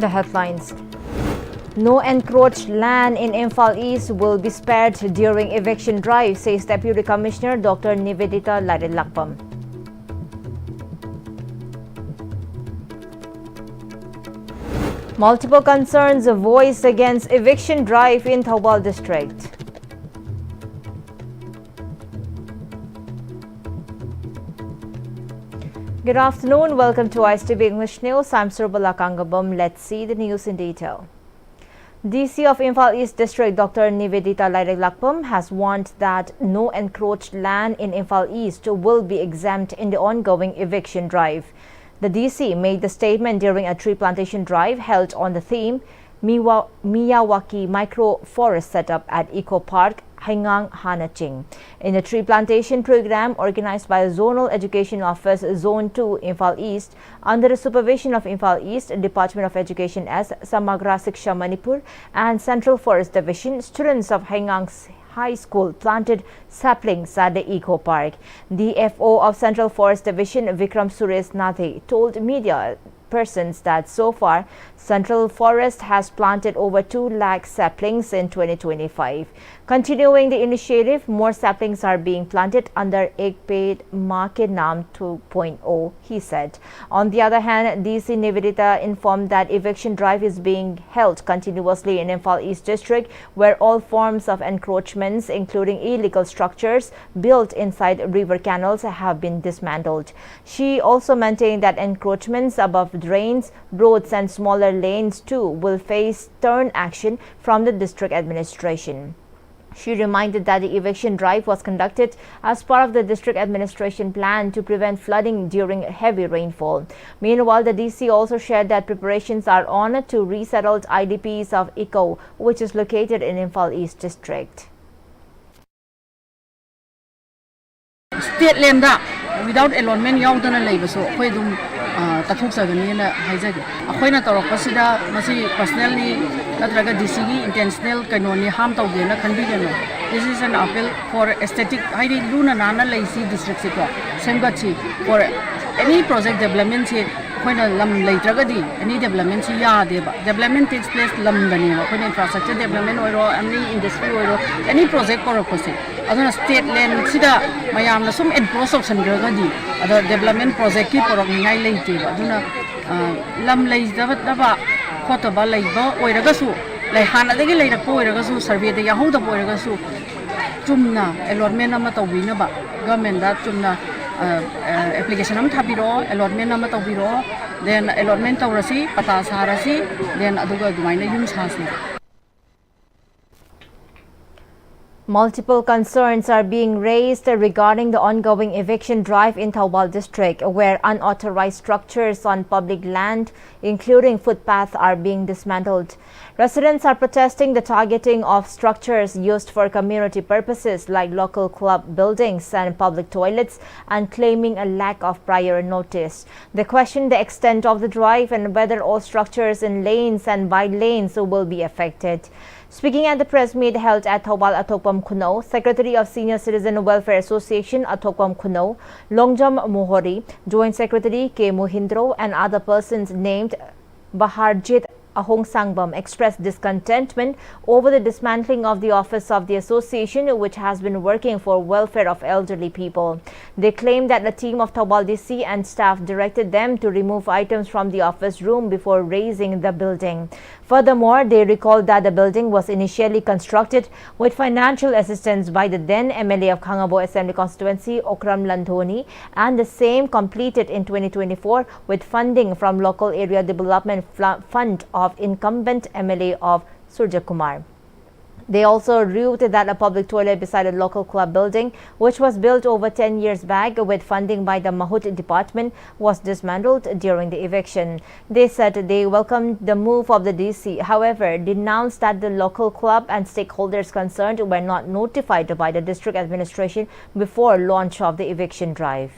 the headlines. No encroached land in Infal East will be spared during eviction drive, says Deputy Commissioner Dr. Nivedita Larilakpam. Multiple concerns voiced against eviction drive in Tawbal district. Good afternoon. Welcome to Pm-Istv English News. I'm Tawbal. Let's see the news in detail. DC of Infal East District Dr. Nivedita Larilakpam has warned that no encroached land in Infal East will be exempt in the ongoing eviction drive. The DC made the statement during a tree plantation drive held on the theme Miyawaki Micro Forest Setup at Eco Park, Haingang, Hanaching. In the tree plantation program organized by the Zonal Education Office Zone 2 Infal East under the supervision of Infal East Department of Education as Samagra Siksha Manipur and Central Forest Division, students of Haingang's High School planted saplings at the Eco Park. The FO of Central Forest Division, Vikram Suresh Nathe, told media persons that so far Central Forest has planted over 2 lakh saplings in 2025. Continuing the initiative, more saplings are being planted under Ek Ped Maa Ke Naam 2.0, he said. On the other hand, DC Nivedita informed that eviction drive is being held continuously in Infal East District, where all forms of encroachments, including illegal structures built inside river canals, have been dismantled. She also maintained that encroachments above drains, roads and smaller lanes too will face stern action from the district administration. She reminded that the eviction drive was conducted as part of the district administration plan to prevent flooding during heavy rainfall. Meanwhile, the DC also shared that preparations are on to resettle IDPs of Eco, which is located in Infal East District. State land without allotment yaudana leibaso khoi dum tathuk sagani na haijage akhoina torokasida masi personally natraga DC gi intentional kanoni harm tawge na khanbi gano. This is an appeal for aesthetic haidi luna nana leisi district se ko semgachi for any project development se khoina lam leitragadi any development se ya deba development takes place lam dani khoina infrastructure development oiro any industry oiro any project korokose aduna state land sida mayam na sum enforce option gragadi ada development project ki porok ngai leite aduna lam leidaba khotoba leibo oiragasu lai hanadagi leirako oiragasu survey da yahuda oiragasu chumna allotment ama tawbina ba government da chumna application am thabiro allotment ama tawbiro then allotment tawrasi pata sarasi then aduga dumaina yum sasi. Multiple concerns are being raised regarding the ongoing eviction drive in Tawbal district, where unauthorized structures on public land, including footpaths, are being dismantled. Residents are protesting the targeting of structures used for community purposes like local club buildings and public toilets and claiming a lack of prior notice. They question the extent of the drive and whether all structures in lanes and by lanes will be affected. Speaking at the press meet held at Tawbal Atokpam Kuno, Secretary of Senior Citizen Welfare Association Atokpam Kuno, Longjam Mohori, Joint Secretary K. Mohindro and other persons named Baharjit Ahong Sangbam expressed discontentment over the dismantling of the office of the association, which has been working for welfare of elderly people. They claimed that a team of Tawbal DC and staff directed them to remove items from the office room before raising the building. Furthermore, they recalled that the building was initially constructed with financial assistance by the then MLA of Khangabo Assembly Constituency, Okram Landhoni, and the same completed in 2024 with funding from Local Area Development Fund of incumbent MLA of Surja Kumar. They also reviewed that a public toilet beside a local club building, which was built over 10 years back with funding by the Mahut department, was dismantled during the eviction. They said they welcomed the move of the DC, however, denounced that the local club and stakeholders concerned were not notified by the district administration before launch of the eviction drive.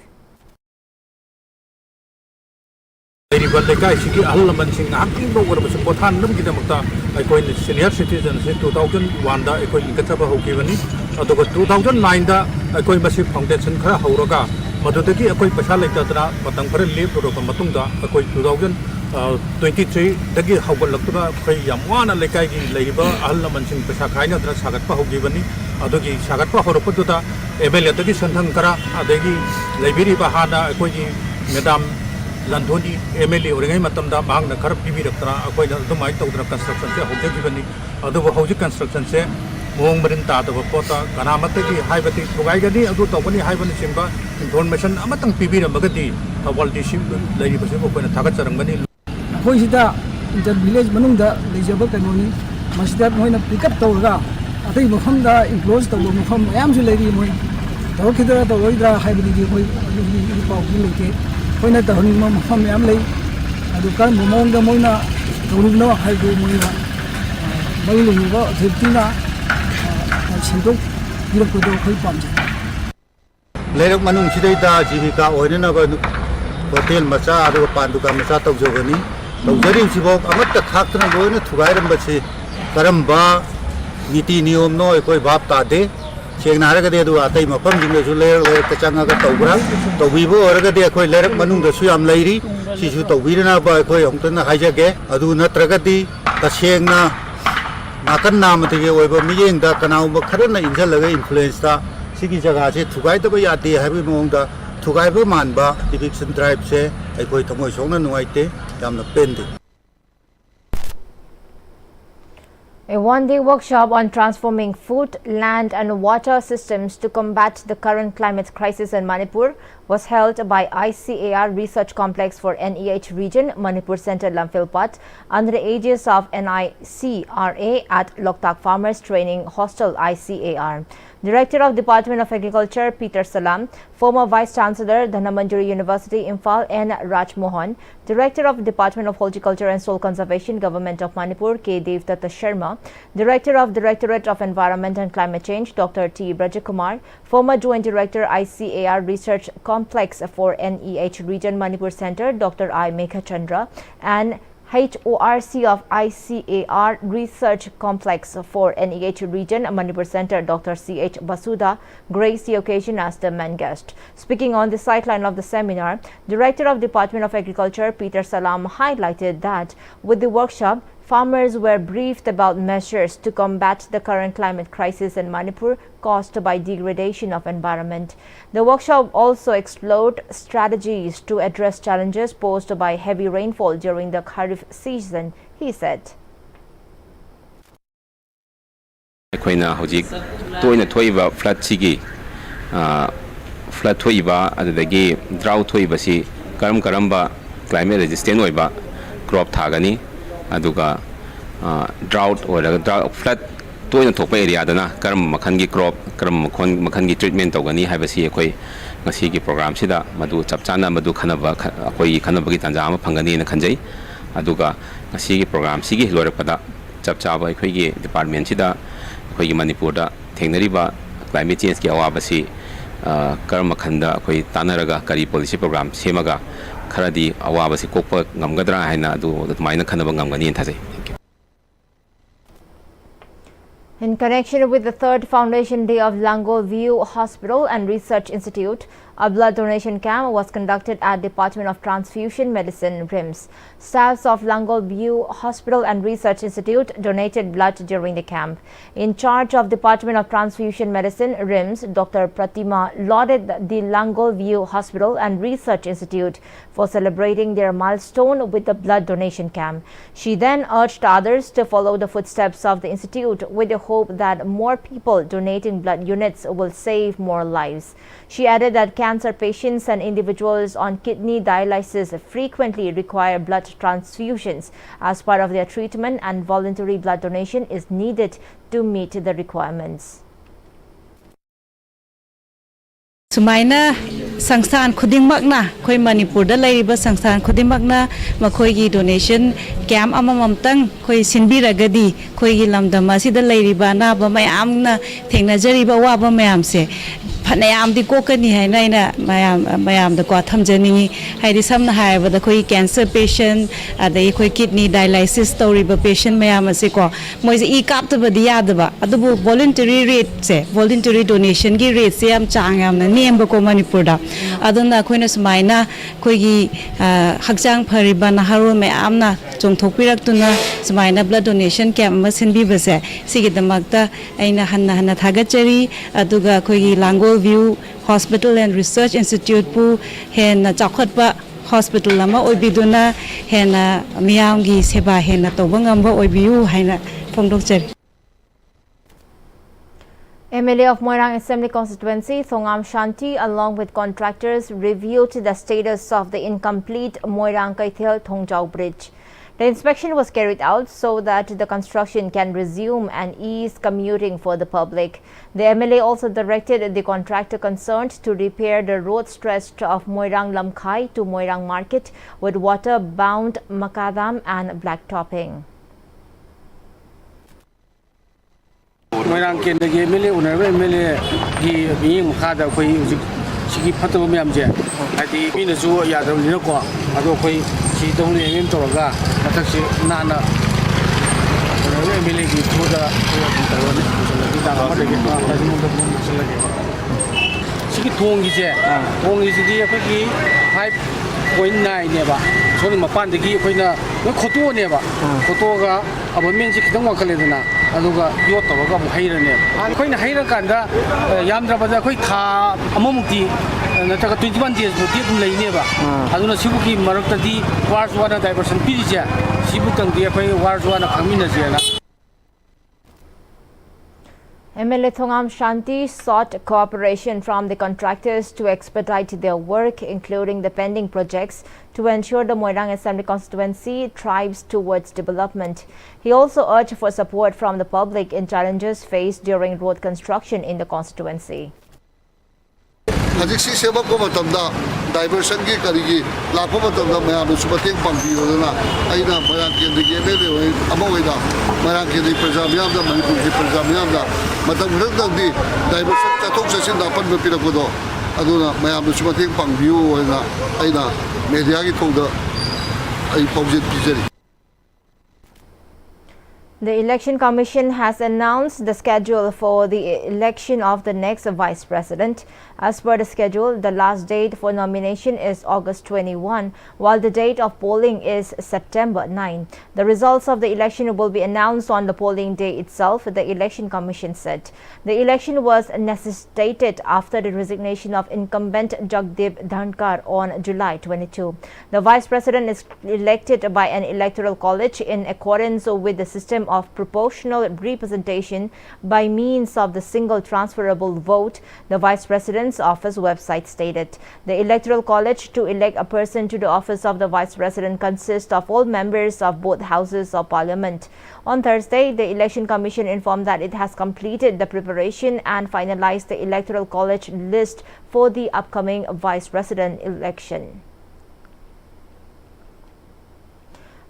Senior citizens in 2001 da ekoi ingataba hokibani aduga 2009 da ekoi masi foundation khara hauroga madudagi ekoi paisa leitadra patang khara leap roka matungda ekoi 2000 23 dagi hawgalaktuga khoi yam wana lekai gi leiba ahal laman sing pesa khaina dra sagat pa hogi bani adogi sagat pa horopatu da MLA dagi santhang kara adagi leibiri ba hada koi gi madam landhoni MLA orengai matam da bang na khar bibi raktra koi da dumai tawdra construction se hogi gi bani adu hogi construction se Moang marin ta da pota kanamata gi haibati thugai gadi adu tawbani haibani simba information amatang pibi ra magadi Tawbal disim lagi basi ko na thagat charang bani Hoi sida inter village manung da lejaba kanoni masida moi na pick up tawga atai mafam da enclose tawba mafam yam su legi moi taw khidra da oidra haibani gi hoi ni pau gi leke hoi na tahoni mafam yam lei adu kan momong da moi na tawlu no haidu moi na mai lu go theptina sindok dirok ko do khoi pam Lerak manung sidai da jibika oina na ba hotel macha adu pan dukan macha tawjogani tawjari sibok amatta khaktna loina thugairam bachi karamba niti niyom no ekoi bab ta de chengna ra ga de du atai mafam jing su le ka changa ga tawbra tawbibo ora ga de ekoi lerak manung da su yam leiri si su tawbirana ba ekoi ongtana haijage adu natraga di tasengna nakan nam te ge oiba miyeng da kanau ba kharana injal laga influence ta sigi jaga se thugai da ba ya de habi mong da thugai ba man ba eviction drive se ekoi thongoi songna nuaite yamna pende A one-day workshop on transforming food, land and water systems to combat the current climate crisis in Manipur was held by ICAR Research Complex for NEH Region, Manipur Center, Lamphilpat, under the aegis of NICRA at Loktak Farmers Training Hostel, ICAR. Director of Department of Agriculture Peter Salam, former Vice Chancellor Dhanamanjuri University, Infal N. Raj Mohan, Director of Department of Horticulture and Soil Conservation, Government of Manipur K. Devdatta Sharma, Director of Directorate of Environment and Climate Change Dr. T. Brajakumar, former Joint Director ICAR Research Complex for NEH Region Manipur Center Dr. I. Megha Chandra, and HORC of ICAR Research Complex for NEH Region Manipur Center Dr. C.H. Basuda graced the occasion as the main guest. Speaking on the sideline of the seminar, Director of Department of Agriculture Peter Salam highlighted that with the workshop, farmers were briefed about measures to combat the current climate crisis in Manipur caused by degradation of environment. The workshop also explored strategies to address challenges posed by heavy rainfall during the Kharif season, he said. Akoina hojik toina thoiba flood sigi flood thoiba adagi drought thoiba si karamba climate resistant oiba crop thagani aduga drought or flood toina thokpa area dana karam makhan gi crop karam makhan gi treatment tawgani haibasi akoi ngasi gi program sida madu chapchana madu khanaba akoi khanaba gi tanja ama phangani na khanjai aduga ngasi gi program sigi lorakpada chapchaba akoi gi department sida akoi gi Manipur da thengnariba climate change gi awabasi karam makhanda akoi tanaraga kari policy program semaga kharadi awabasi kokpa ngamgadra haina adu maina khanaba ngamgani thajai. In connection with the third Foundation Day of Langol View Hospital and Research Institute, a blood donation camp was conducted at Department of Transfusion Medicine, RIMS. Staffs of Langol View Hospital and Research Institute donated blood during the camp. In charge of Department of Transfusion Medicine, RIMS, Dr. Pratima lauded the Langol View Hospital and Research Institute for celebrating their milestone with the blood donation camp. She then urged others to follow the footsteps of the institute with the hope that more people donating blood units will save more lives. She added that cancer patients and individuals on kidney dialysis frequently require blood transfusions as part of their treatment, and voluntary blood donation is needed to meet the requirements. Sumaina Sangstan Kudingmakna, Koi Manipur, the Lady Sangstan Kudimakna, Makoigi donation, Gam Amamtang, Koi Sinbira Gadi, Koi Lam Damasi, the Lady Bana, Bamayamna, Tenajari Bawa Mayamse. ꯐꯅꯌꯥꯝ ꯗꯤ ꯀꯣꯛꯀꯅꯤ ꯍꯥꯏꯅ ꯑꯩꯅ ꯃꯌꯥꯝꯗ ꯀꯣ ꯊꯝꯖꯅꯤꯡꯉꯤ ꯍꯥꯏꯗꯤ ꯁꯝꯅ ꯍꯥꯏꯔꯕꯗ ꯑꯩꯈꯣꯏ cancer passion ꯑꯗꯩ ꯑꯩꯈꯣꯏ ꯀꯤꯗꯅꯤ ꯗꯥꯏꯂꯥꯏꯁꯤꯁ ꯇꯧꯔꯤꯕ ꯄꯦꯁꯦꯟ ꯃꯌꯥꯝ ꯑꯁꯤ ꯀꯣ ꯃꯣꯏꯁꯦ ꯏ ꯀꯥꯞꯇꯕꯗꯤ ꯌꯥꯗꯕ ꯑꯗꯨꯕꯨ ꯚꯣꯂꯨꯟꯇꯔꯤ ꯔꯦꯠꯁꯦ ꯚꯣꯂꯨꯟꯇꯔꯤ ꯗꯣꯅꯦꯁꯟꯒꯤ ꯔꯦꯠꯁꯦ ꯌꯥꯝ ꯆꯥꯡ ꯌꯥꯝꯅ ꯅꯦꯝꯕꯀꯣ ꯃꯅꯤꯄꯨꯔꯗ ꯑꯗꯨꯅ ꯑꯩꯈꯣꯏꯅ ꯁꯨꯃꯥꯏꯅ ꯑꯩꯈꯣꯏꯒꯤ ꯍꯛꯆꯥꯡ ꯐꯔꯤꯕ ꯅꯍꯥꯔꯣꯜ ꯃꯌꯥꯝꯅ ꯆꯣꯡꯊꯣꯛꯄꯤꯔꯛꯇꯨꯅ ꯁꯨꯃꯥꯏꯅ ꯕ꯭ꯂꯗ ꯗꯣꯅꯦꯁꯟ ꯀꯦꯝꯞ ꯑꯃ ꯁꯤꯟꯕꯤꯕꯁꯦ ꯁꯤꯒꯤꯗꯃꯛꯇ ꯑꯩꯅ ꯍꯟꯅ ꯊꯥꯒꯠꯆꯔꯤ ꯑꯗꯨꯒ ꯑꯩꯈꯣꯏꯒꯤ ꯂꯥꯡꯒꯣꯜ ꯚ꯭ꯌꯨ ꯍꯣꯁꯄꯤꯇꯥꯜ ꯑꯦꯟड ꯔꯤꯁꯔꯆ ꯏꯟꯁꯇꯤꯇ꯭ꯌꯨꯠꯄꯨ ꯍꯦꯟꯅ ꯆꯥꯎꯈꯠꯄ ꯍꯣꯁꯄꯤꯇꯥꯜ ꯑꯃ ꯑꯣꯏꯕꯤꯗꯨꯅ ꯍꯦꯟꯅ ꯃꯤꯌꯥꯝꯒꯤ ꯁꯦꯕꯥ ꯍꯦꯟꯅ ꯇꯧꯕ ꯉꯝꯕ ꯑꯣꯏꯕꯤꯌꯨ ꯍꯥꯏꯅ ꯐꯣꯡꯗꯣꯛꯆꯔꯤ MLA of Moang Assembly Constituency, Thongam Shanti, along with contractors, reviewed the status of the incomplete Moirang Kaithel Tongja Bridge. The inspection was carried out so that the construction can resume and ease commuting for the public. The MLA also directed the contractor concerned to repair the road stretch of Moirang Lamkhai to Moirang Market with water-bound macadam and blacktopping. Moirang Kenda MLA Unarva MLA gi being Kada Koi Siki Pato Miamje. I think in the zoo Yadam Linoko, Adokoi, she don't live in Toraga, Matashi Nana. MLA to the Siki Tong is there. Tong is the 5.9 never. So the Mapan the Gipina, no Koto never. Kotoga, about Minzik, don't walk a little now. ꯑꯗꯨꯒ ꯌꯣꯠꯇꯕꯒ ꯑꯃꯨꯛ ꯍꯩꯔꯅꯦ ꯑꯩꯈꯣꯏꯅ ꯍꯩꯔꯀꯥꯟꯗ ꯌꯥꯝꯗ꯭ꯔꯕꯗ ꯑꯩꯈꯣꯏ ꯊꯥ ꯑꯃꯃꯨꯛꯇꯤ ꯅꯠꯇ꯭ꯔꯒ 21 ꯗꯦꯖꯃꯨꯛꯇꯤ ꯑꯗꯨꯝ ꯂꯩꯅꯦꯕ ꯑꯗꯨꯅ ꯁꯤꯕꯨꯒꯤ ꯃꯔꯛꯇꯗꯤ ꯋꯥꯔꯁ ꯋꯥꯅ ꯗꯥꯏꯚꯔꯁꯟ ꯄꯤꯔꯤꯁꯦ ꯁꯤꯕꯨꯛꯇꯪꯗꯤ ꯑꯩꯈꯣꯏ ꯋꯥꯔꯁ ꯋꯥꯅ ꯈꯪꯃꯤꯟꯅꯁꯦꯅ MLA Thongam Shanti sought cooperation from the contractors to expedite their work, including the pending projects, to ensure the Moirang Assembly constituency thrives towards development. He also urged for support from the public in challenges faced during road construction in the constituency. Hajiksi sebab ko matamda diversion ki karigi lakho matamda mayam subating pangbiyo na aina Moirang Kendri ki MLA amoida Moirang Kendri prajamyam da Manipur ki prajamyam da matam ragdang di diversion chathok chasin da pan pirakodo aduna mayam subating pangbiyo na aina media ki thoda ai paujit bijari. The Election Commission has announced the schedule for the election of the next Vice President. As per the schedule, the last date for nomination is August 21, while the date of polling is September 9. The results of the election will be announced on the polling day itself, the Election Commission said. The election was necessitated after the resignation of incumbent Jagdeep Dhankar on July 22. The Vice President is elected by an electoral college in accordance with the system of proportional representation by means of the single transferable vote, the Vice President's office website stated. The Electoral College to elect a person to the office of the Vice President consists of all members of both houses of Parliament. On Thursday, the Election Commission informed that it has completed the preparation and finalized the Electoral College list for the upcoming Vice President election.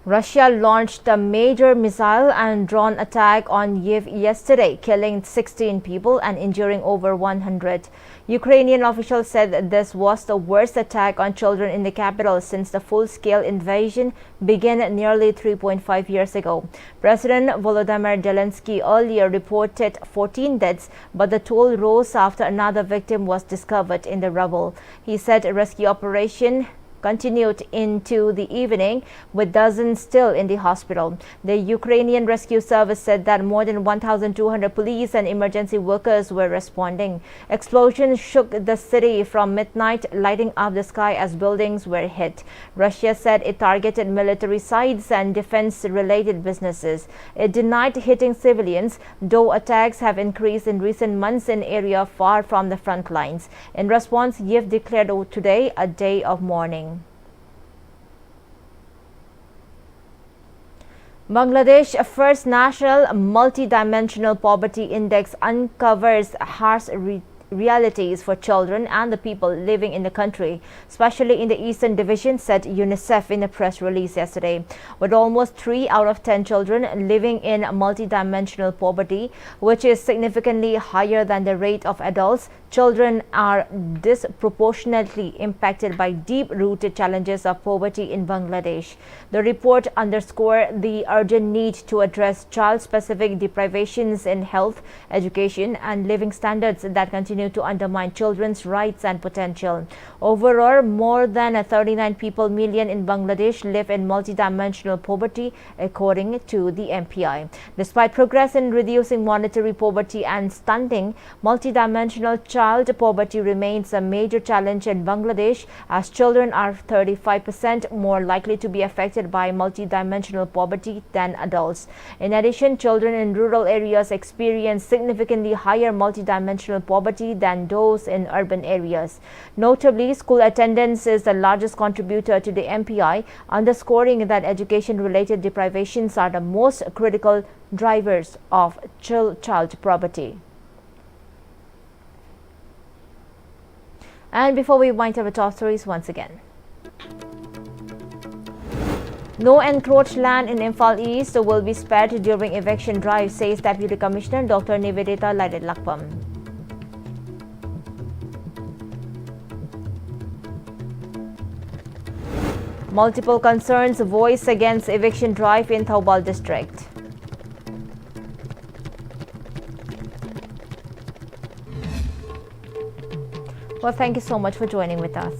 Russia launched a major missile and drone attack on Kyiv yesterday, killing 16 people and injuring over 100. Ukrainian officials said this was the worst attack on children in the capital since the full-scale invasion began nearly 3.5 years ago. President Volodymyr Zelensky earlier reported 14 deaths, but the toll rose after another victim was discovered in the rubble. He said a rescue operation continued into the evening, with dozens still in the hospital. The Ukrainian Rescue Service said that more than 1,200 police and emergency workers were responding. Explosions shook the city from midnight, lighting up the sky as buildings were hit. Russia said it targeted military sites and defense-related businesses. It denied hitting civilians, though attacks have increased in recent months in areas far from the front lines. In response, Kyiv declared today a day of mourning. Bangladesh First National Multidimensional Poverty Index uncovers harsh realities for children and the people living in the country, especially in the Eastern Division, said UNICEF in a press release yesterday. With almost 3 out of 10 children living in multidimensional poverty, which is significantly higher than the rate of adults, children are disproportionately impacted by deep-rooted challenges of poverty in Bangladesh. The report underscored the urgent need to address child-specific deprivations in health, education and living standards that continue to undermine children's rights and potential. Overall, more than 39 million in Bangladesh live in multidimensional poverty, according to the MPI. Despite progress in reducing monetary poverty and stunting, multidimensional child poverty remains a major challenge in Bangladesh, as children are 35% more likely to be affected by multidimensional poverty than adults. In addition, children in rural areas experience significantly higher multidimensional poverty than those in urban areas. Notably, school attendance is the largest contributor to the MPI, underscoring that education-related deprivations are the most critical drivers of child poverty. And before we wind up the top stories once again. No encroached land in Infal East will be spared during eviction drive, says Deputy Commissioner Dr. Nivedita Lakpam. Multiple concerns voiced against eviction drive in Tawbal district. Well, thank you so much for joining with us.